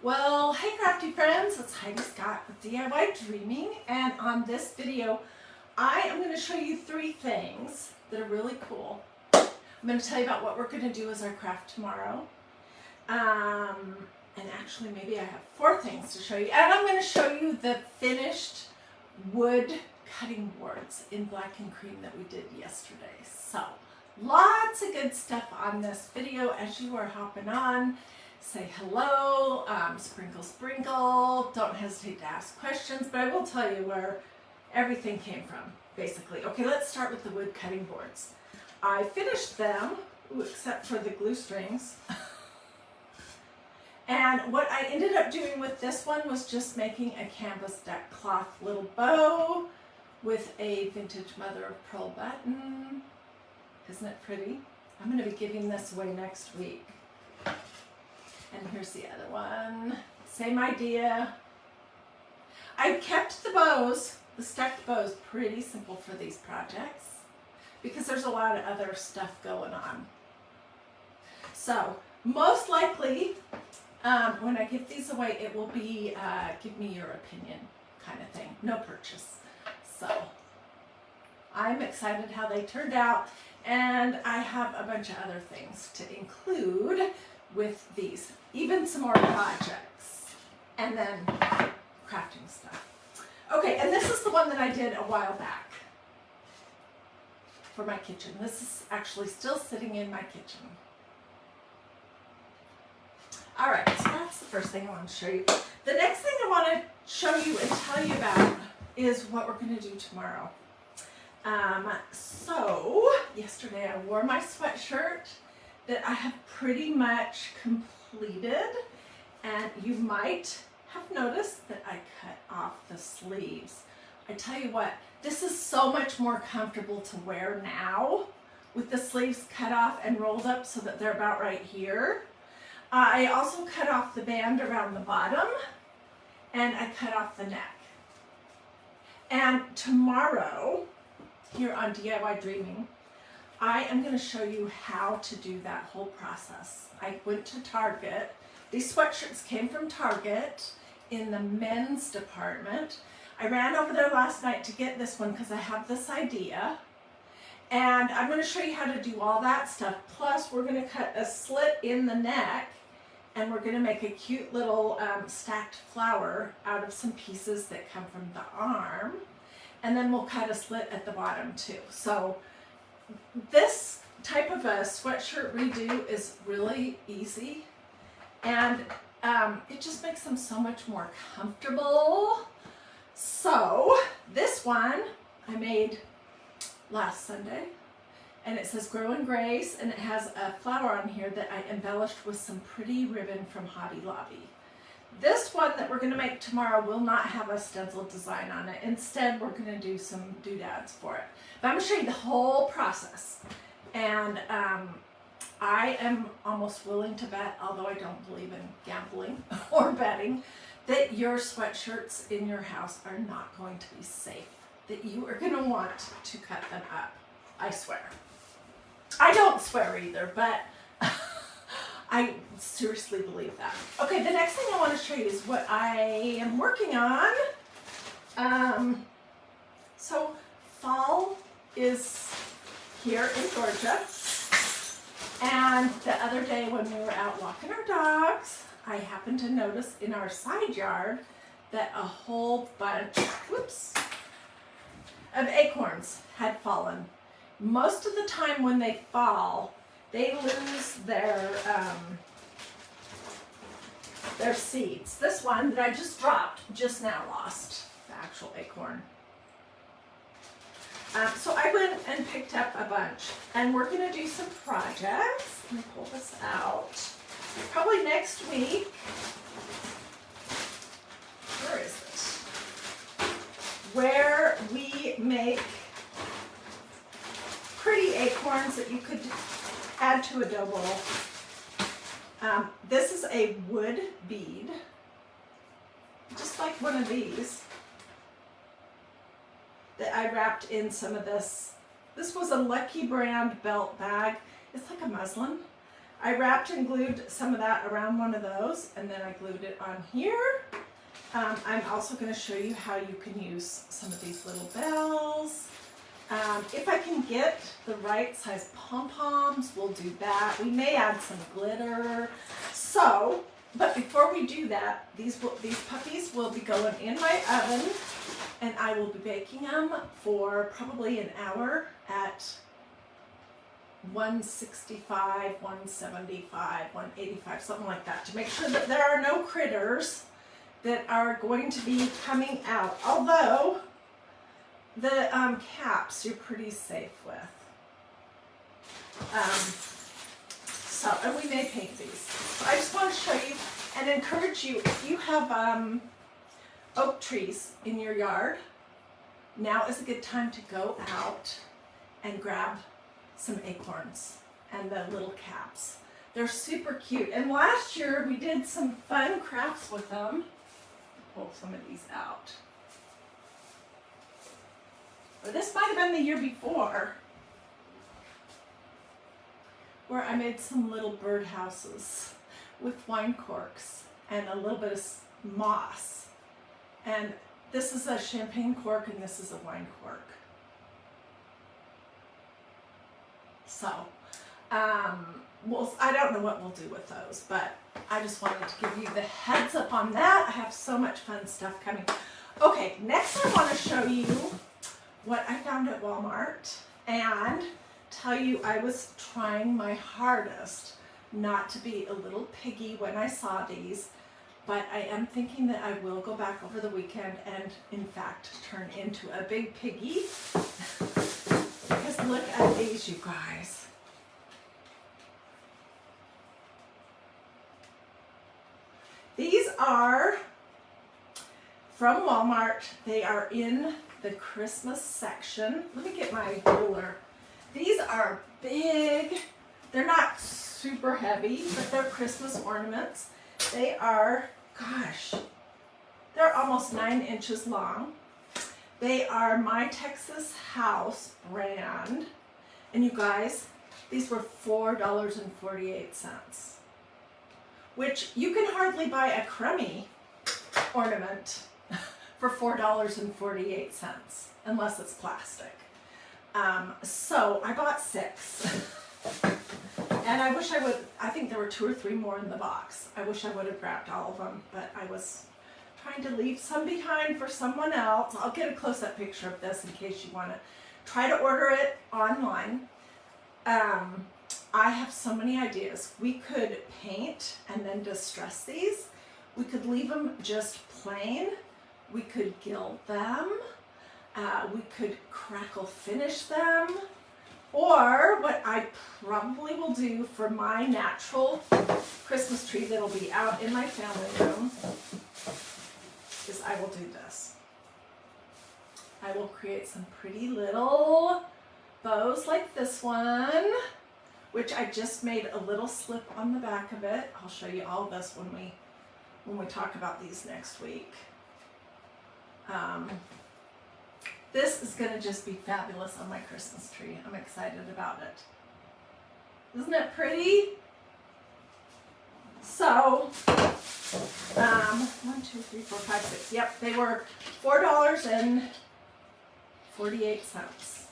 Well, hey crafty friends, it's Hiedi Scott with DiyDreaming, and on this video I am going to show you 3 things that are really cool. I'm going to tell you about what we're going to do as our craft tomorrow, and actually maybe I have 4 things to show you, and I'm going to show you the finished wood cutting boards in black and cream that we did yesterday. So lots of good stuff on this video as you are hopping on. Say hello, sprinkle, don't hesitate to ask questions, but I will tell you where everything came from, basically. Okay, let's start with the wood cutting boards. I finished them, except for the glue strings. And what I ended up doing with this one was just making a canvas deck cloth little bow with a vintage mother of pearl button. Isn't it pretty? I'm going to be giving this away next week. And here's the other one. Same idea. I kept the bows, the stacked bows, pretty simple for these projects because there's a lot of other stuff going on. So most likely when I give these away, it will be give me your opinion kind of thing. No purchase. So I'm excited how they turned out, and I have a bunch of other things to include with these, even some more projects, and then crafting stuff. Okay, and this is the one that I did a while back for my kitchen. This is actually still sitting in my kitchen. All right, so that's the first thing I want to show you. The next thing I want to show you and tell you about is what we're going to do tomorrow. So yesterday I wore my sweatshirt that I have pretty much completed, and you might have noticed that I cut off the sleeves. I tell you what, this is so much more comfortable to wear now with the sleeves cut off and rolled up so that they're about right here. I also cut off the band around the bottom, and I cut off the neck. And tomorrow, here on DiyDreaming, I am going to show you how to do that whole process. I went to Target. These sweatshirts came from Target in the men's department. I ran over there last night to get this one because I have this idea. And I'm going to show you how to do all that stuff. Plus, we're going to cut a slit in the neck, and we're going to make a cute little stacked flower out of some pieces that come from the arm. And then we'll cut a slit at the bottom too. So this type of a sweatshirt redo is really easy, and it just makes them so much more comfortable. So this one I made last Sunday, and it says Grow in Grace, and it has a flower on here that I embellished with some pretty ribbon from Hobby Lobby. This one that we're going to make tomorrow will not have a stenciled design on it. Instead, we're going to do some doodads for it. But I'm going to show you the whole process. And I am almost willing to bet, although I don't believe in gambling or betting, that your sweatshirts in your house are not going to be safe. That you are going to want to cut them up. I swear. I don't swear either, but I seriously believe that. Okay, the next thing I want to show you is what I am working on. So fall is here in Georgia, and the other day when we were out walking our dogs, I happened to notice in our side yard that a whole bunch, of acorns had fallen. Most of the time when they fall, they lose their seeds. This one that I just dropped just now lost the actual acorn. So I went and picked up a bunch, and we're going to do some projects. Let me pull this out. Probably next week. Where is it? Where we make pretty acorns that you could add to a dough bowl. This is a wood bead, just like one of these, that I wrapped in some of this. This was a Lucky brand belt bag. It's like a muslin, I wrapped and glued some of that around one of those, and then I glued it on here. I'm also going to show you how you can use some of these little bells. If I can get the right size pom-poms, we'll do that. We may add some glitter. So, but before we do that, these puppies will be going in my oven, and I will be baking them for probably an hour at 165, 175, 185, something like that, to make sure that there are no critters that are going to be coming out. Although the caps you're pretty safe with. And we may paint these. So I just want to show you and encourage you, if you have oak trees in your yard, now is a good time to go out and grab some acorns and the little caps. They're super cute. And last year we did some fun crafts with them. Pull some of these out. Or this might have been the year before, where I made some little bird houses with wine corks and a little bit of moss. And this is a champagne cork and this is a wine cork. So, I don't know what we'll do with those, but I just wanted to give you the heads up on that. I have so much fun stuff coming. Okay, next I want to show you what I found at Walmart and tell you I was trying my hardest not to be a little piggy when I saw these, but I am thinking that I will go back over the weekend and in fact turn into a big piggy. Because look at these, you guys. These are from Walmart. They are in the Christmas section. Let me get my ruler. These are big. They're not super heavy, but they're Christmas ornaments. They are, gosh, they're almost 9 inches long. They are My Texas House brand. And you guys, these were $4.48, which you can hardly buy a crummy ornament for $4.48 unless it's plastic. So I bought 6. And I wish I think there were 2 or 3 more in the box. I wish I would have grabbed all of them, but I was trying to leave some behind for someone else. I'll get a close-up picture of this in case you want to try to order it online. I have so many ideas. We could paint and then distress these. We could leave them just plain. We could gild them. We could crackle finish them. Or what I probably will do for my natural Christmas tree that'll be out in my family room is I will do this. I will create some pretty little bows like this one, which I just made a little slip on the back of it. I'll show you all this when we talk about these next week. This is going to just be fabulous on my Christmas tree. I'm excited about it. Isn't it pretty? So, 1, 2, 3, 4, 5, 6. Yep, they were $4.48.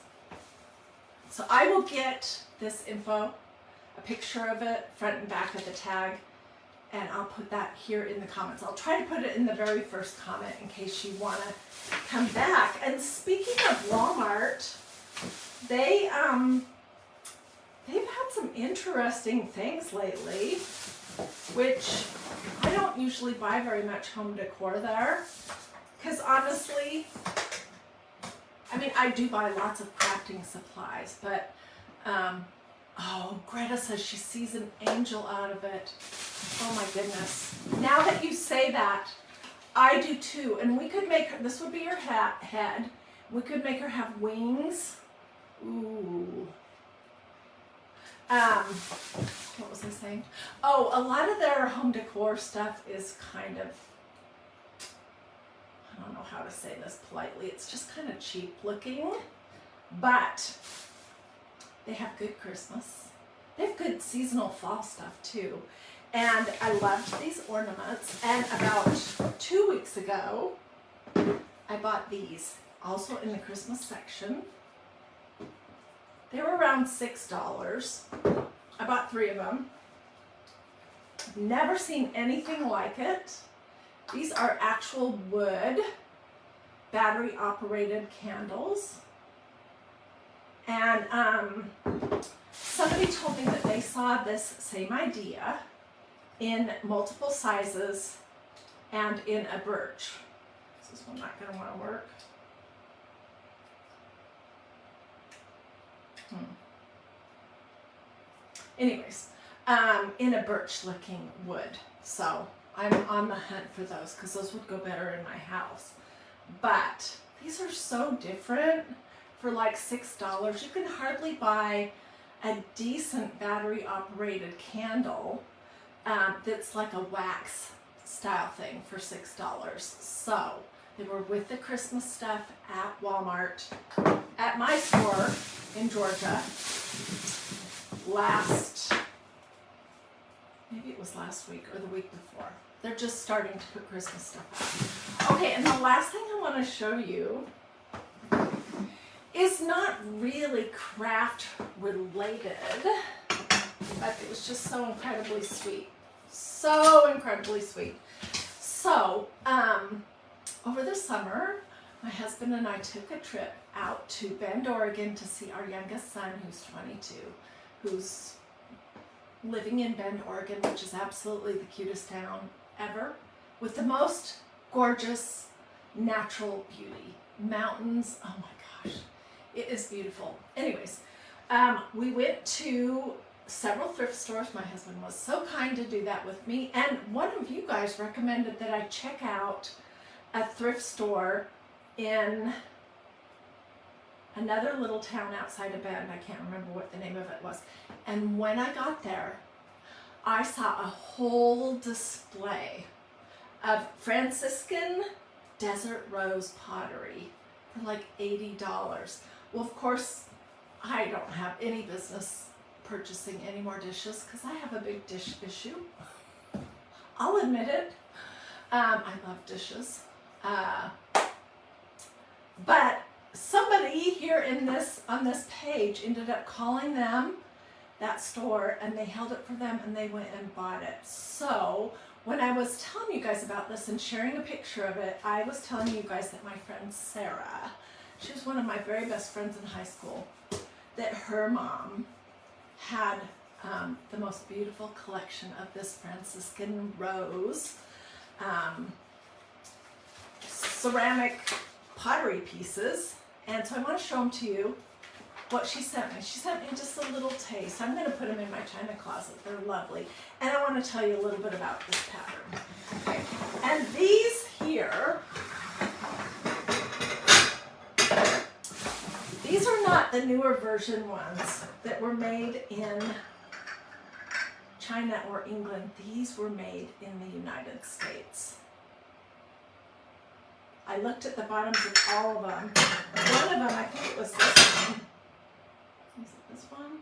So I will get this info, a picture of it, front and back of the tag, and I'll put that here in the comments. I'll try to put it in the very first comment in case you want to come back. And speaking of Walmart, they've had some interesting things lately, which I don't usually buy very much home decor there. Because honestly, I mean, I do buy lots of crafting supplies, but, oh, Greta says she sees an angel out of it. Oh my goodness. Now that you say that, I do too. And we could make her, this would be her head. We could make her have wings. Ooh. What was I saying? Oh, a lot of their home decor stuff is kind of, I don't know how to say this politely. It's just kind of cheap looking, but they have good Christmas They have good seasonal fall stuff too. And I loved these ornaments. And about 2 weeks ago, I bought these, also in the Christmas section. They were around $6. I bought 3 of them. Never seen anything like it. These are actual wood, battery operated candles. And somebody told me that they saw this same idea in multiple sizes and in a birch. Is this one not going to want to work? Anyways, in a birch looking wood. So I'm on the hunt for those because those would go better in my house. But these are so different for like $6. You can hardly buy a decent battery operated candle that's like a wax style thing for $6. So they were with the Christmas stuff at Walmart at my store in Georgia maybe it was last week or the week before. They're just starting to put Christmas stuff out. Okay, and the last thing I want to show you is not really craft related, but it was just so incredibly sweet. So incredibly sweet. So, over the summer, my husband and I took a trip out to Bend, Oregon to see our youngest son, who's 22, who's living in Bend, Oregon, which is absolutely the cutest town ever, with the most gorgeous natural beauty. Mountains, oh my gosh, it is beautiful. Anyways, we went to several thrift stores. My husband was so kind to do that with me, and one of you guys recommended that I check out a thrift store in another little town outside of Bend. I can't remember what the name of it was. And when I got there, I saw a whole display of Franciscan desert rose pottery for like $80. Well, of course, I don't have any business purchasing any more dishes because I have a big dish issue. I'll admit it. I love dishes. But somebody here on this page ended up calling them, that store, and they held it for them and they went and bought it. So when I was telling you guys about this and sharing a picture of it, I was telling you guys that my friend Sarah, she was one of my very best friends in high school, that her mom had the most beautiful collection of this Franciscan rose ceramic pottery pieces. And so I want to show them to you what she sent me. She sent me just a little taste. I'm going to put them in my china closet. They're lovely. And I want to tell you a little bit about this pattern. Okay. And these here, these are not the newer version ones that were made in China or England. These were made in the United States. I looked at the bottoms of all of them. One of them, I think it was this one. Is it this one?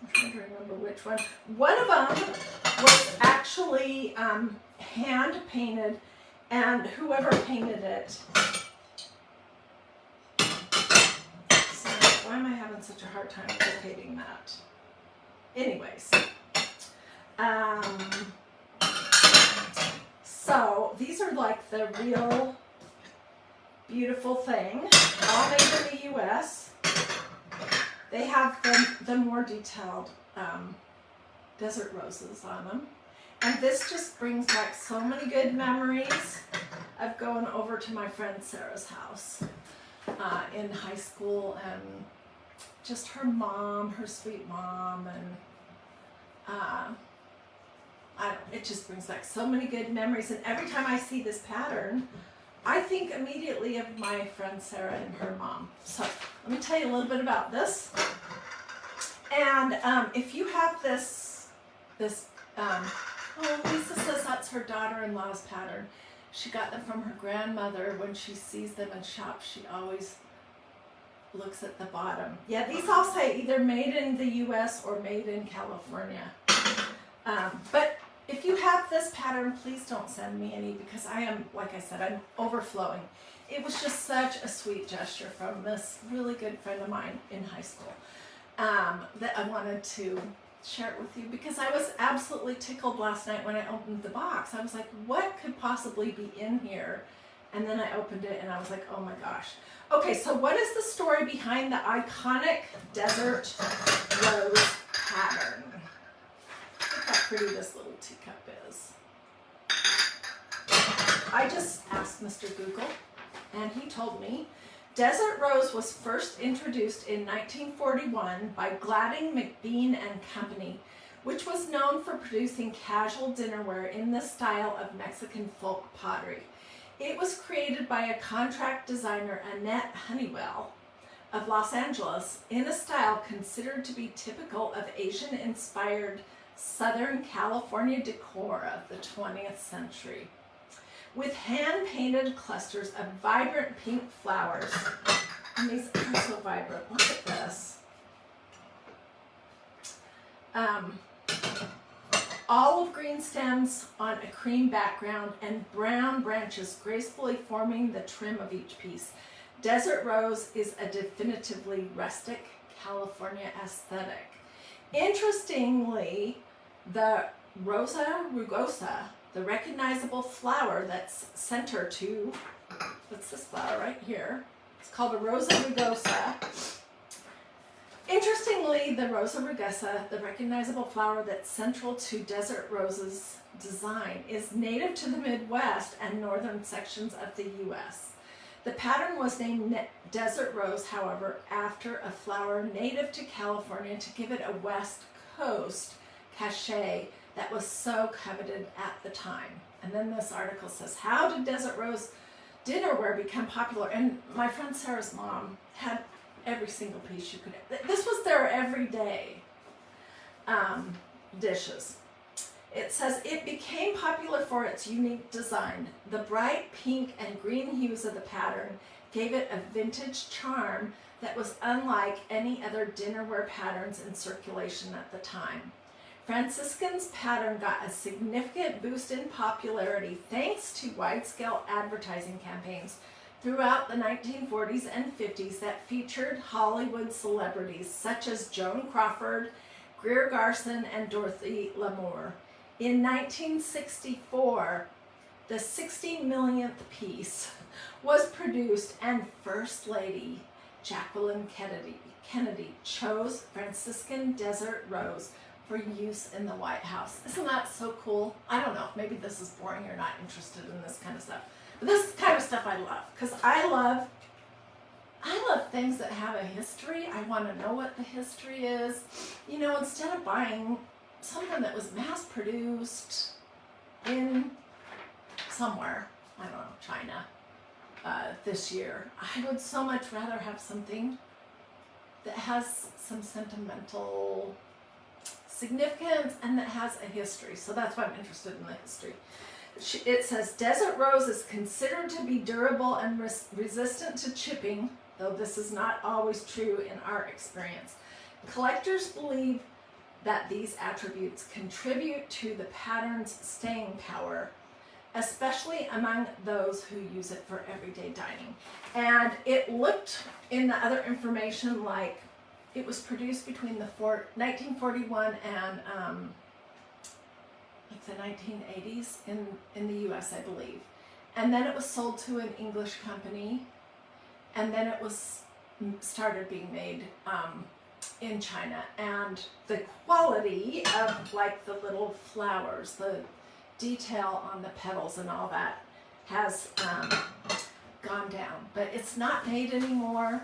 I'm trying to remember which one. One of them was actually hand painted, and whoever painted it. Why am I having such a hard time locating that? Anyways, so these are like the real beautiful thing, all made in the U.S. They have the more detailed desert roses on them. And this just brings back so many good memories of going over to my friend Sarah's house in high school, and just her mom, her sweet mom, and it just brings back so many good memories. And every time I see this pattern, I think immediately of my friend Sarah and her mom. So let me tell you a little bit about this. And if you have this, oh, Lisa says that's her daughter-in-law's pattern. She got them from her grandmother. When she sees them in shops, she always looks at the bottom. Yeah, these all say either made in the US or made in California. But if you have this pattern, please don't send me any, because I am, like I said, I'm overflowing. It was just such a sweet gesture from this really good friend of mine in high school that I wanted to share it with you, because I was absolutely tickled last night when I opened the box. I was like, what could possibly be in here? And then I opened it and I was like, oh my gosh. Okay, so what is the story behind the iconic desert rose pattern? Look how pretty this little teacup is. I just asked Mr. Google, and he told me desert rose was first introduced in 1941 by Gladding, McBean and Company, which was known for producing casual dinnerware in the style of Mexican folk pottery. It was created by a contract designer, Annette Honeywell, of Los Angeles, in a style considered to be typical of Asian-inspired Southern California decor of the 20th century. With hand-painted clusters of vibrant pink flowers. And these are so vibrant. Look at this. Olive green stems on a cream background and brown branches gracefully forming the trim of each piece. Desert rose is a definitively rustic California aesthetic. Interestingly, the Rosa rugosa, the recognizable flower that's center to, what's this flower right here? It's called a Rosa rugosa. Interestingly, the Rosa rugosa, the recognizable flower that's central to Desert Rose's design, is native to the Midwest and northern sections of the U.S. The pattern was named Desert Rose, however, after a flower native to California to give it a West Coast cachet that was so coveted at the time. And then this article says, how did Desert Rose dinnerware become popular? And my friend Sarah's mom had every single piece you could. This was their everyday dishes. It says it became popular for its unique design. The bright pink and green hues of the pattern gave it a vintage charm that was unlike any other dinnerware patterns in circulation at the time. Franciscan's pattern got a significant boost in popularity thanks to wide-scale advertising campaigns throughout the 1940s and 50s that featured Hollywood celebrities such as Joan Crawford, Greer Garson, and Dorothy Lamour. In 1964, the 60 millionth piece was produced, and First Lady Jacqueline Kennedy chose Franciscan Desert Rose for use in the White House. Isn't that so cool? I don't know, maybe this is boring, you're not interested in this kind of stuff. But this kind of stuff I love, because I love things that have a history. I want to know what the history is. You know, instead of buying something that was mass produced in somewhere, I don't know, China, this year, I would so much rather have something that has some sentimental significance and that has a history. So that's why I'm interested in the history. It says, Desert Rose is considered to be durable and resistant to chipping, though this is not always true in our experience. Collectors believe that these attributes contribute to the pattern's staying power, especially among those who use it for everyday dining. And it looked in the other information like it was produced between the 1941 and like the 1980s in the US, I believe. And then it was sold to an English company, and then it was started being made in China. And the quality of like the little flowers, the detail on the petals and all that has gone down, but it's not made anymore.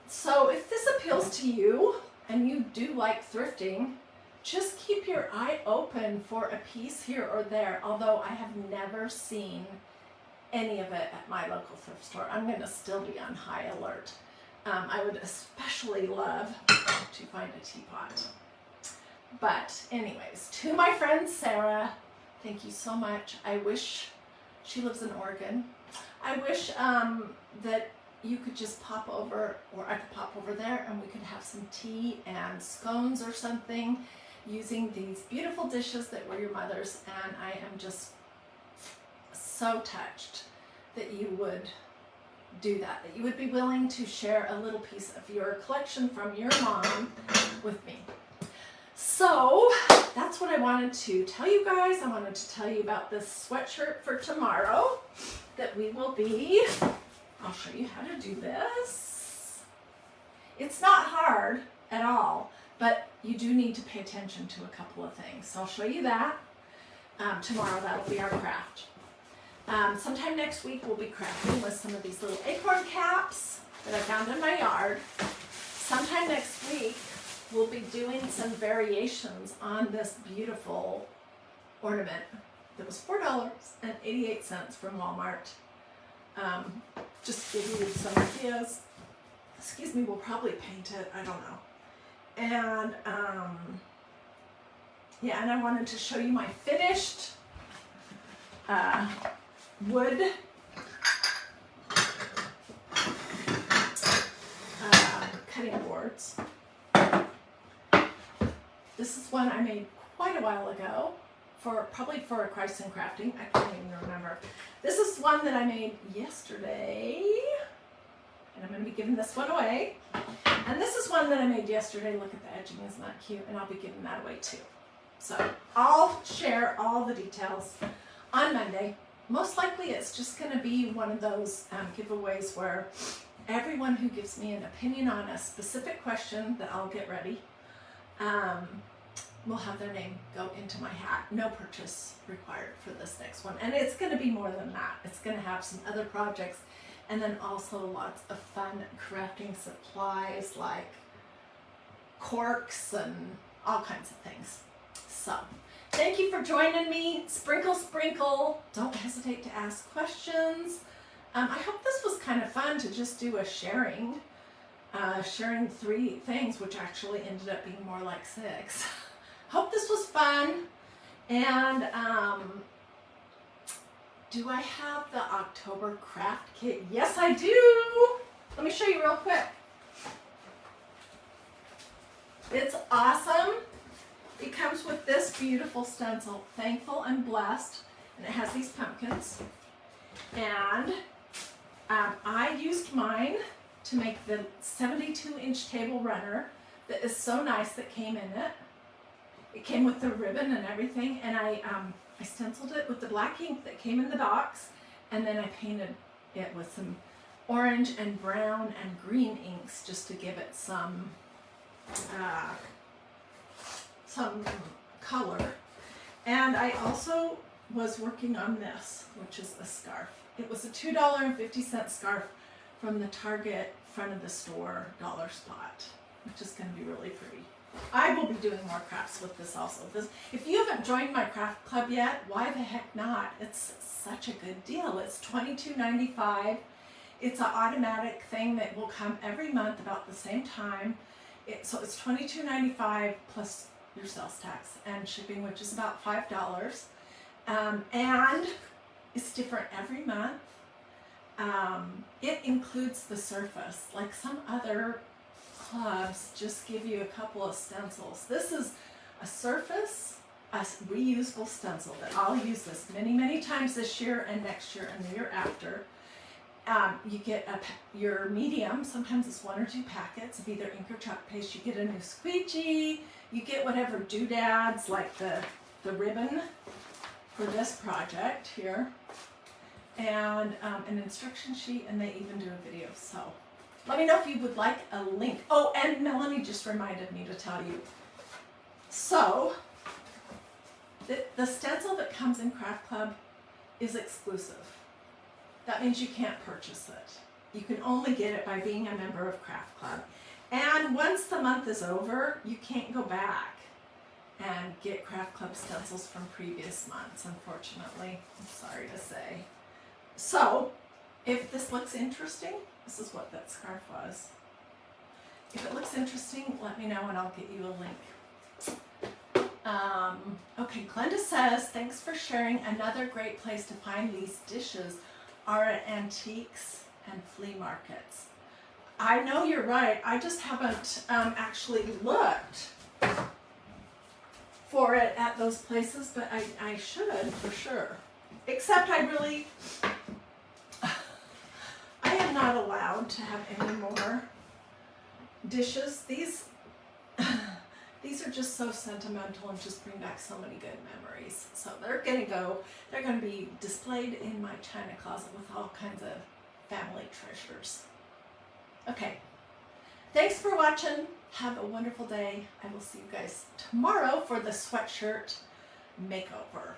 So if this appeals to you and you do like thrifting, just keep your eye open for a piece here or there, although I have never seen any of it at my local thrift store. I'm going to still be on high alert. I would especially love to find a teapot. But anyways, to my friend Sarah, thank you so much. I wish She lives in Oregon. I wish that you could just pop over, or I could pop over there and we could have some tea and scones or something using these beautiful dishes that were your mother's, and I am just so touched that you would do that you would be willing to share a little piece of your collection from your mom with me. So that's what I wanted to tell you guys. I wanted to tell you about this sweatshirt for tomorrow that we will be, I'll show you how to do this. It's not hard at all, but you do need to pay attention to a couple of things. So I'll show you that tomorrow. That'll be our craft. Sometime next week we'll be crafting with some of these little acorn caps that I found in my yard. Sometime next week we'll be doing some variations on this beautiful ornament that was $4.88 from Walmart. Just to give you some ideas. Excuse me, we'll probably paint it, I don't know. And yeah, and I wanted to show you my finished wood cutting boards. This is one I made quite a while ago, probably for a Christ in Crafting. I can't even remember. This is one that I made yesterday, and I'm going to be giving this one away. And this is one that I made yesterday. Look at the edging, isn't that cute? And I'll be giving that away too. So I'll share all the details on Monday. Most likely it's just going to be one of those giveaways where everyone who gives me an opinion on a specific question that I'll get ready will have their name go into my hat. No purchase required for this next one. And it's going to be more than that. It's going to have some other projects, and then also lots of fun crafting supplies like corks and all kinds of things. So thank you for joining me. Sprinkle, sprinkle. Don't hesitate to ask questions. I hope this was kind of fun to just do a sharing 3 things, which actually ended up being more like 6. Hope this was fun. And do I have the October craft kit? Yes, I do. Let me show you real quick. It's awesome. It comes with this beautiful stencil, Thankful and Blessed, and it has these pumpkins. And I used mine to make the 72-inch table runner that is so nice that came in it. It came with the ribbon and everything, and I stenciled it with the black ink that came in the box, and then I painted it with some orange and brown and green inks just to give it some color. And I also was working on this, which is a scarf. It was a $2.50 scarf from the Target front of the store dollar spot, which is going to be really pretty. I will be doing more crafts with this also. If you haven't joined my craft club yet, why the heck not? It's such a good deal. It's $22.95. It's an automatic thing that will come every month about the same time. So it's $22.95 plus your sales tax and shipping, which is about $5. And it's different every month. It includes the surface. Like some other clubs just give you a couple of stencils. This is a surface, a reusable stencil that I'll use this many, many times this year and next year and the year after. You get your medium, sometimes it's 1 or 2 packets of either ink or chalk paste. You get a new squeegee, you get whatever doodads like the ribbon for this project here, and an instruction sheet, and they even do a video. So let me know if you would like a link. Oh, and Melanie just reminded me to tell you. So the stencil that comes in Craft Club is exclusive. That means you can't purchase it. You can only get it by being a member of Craft Club. And once the month is over, you can't go back and get Craft Club stencils from previous months, unfortunately. I'm sorry to say. So, if this looks interesting, this is what that scarf was. If it looks interesting, let me know and I'll get you a link. Okay, Glenda says, thanks for sharing. Another great place to find these dishes are at antiques and flea markets. I know you're right. I just haven't actually looked for it at those places, but I should for sure. Except I am not allowed to have any more dishes. These are just so sentimental and just bring back so many good memories. So they're gonna be displayed in my china closet with all kinds of family treasures. Okay, thanks for watching. Have a wonderful day. I will see you guys tomorrow for the sweatshirt makeover.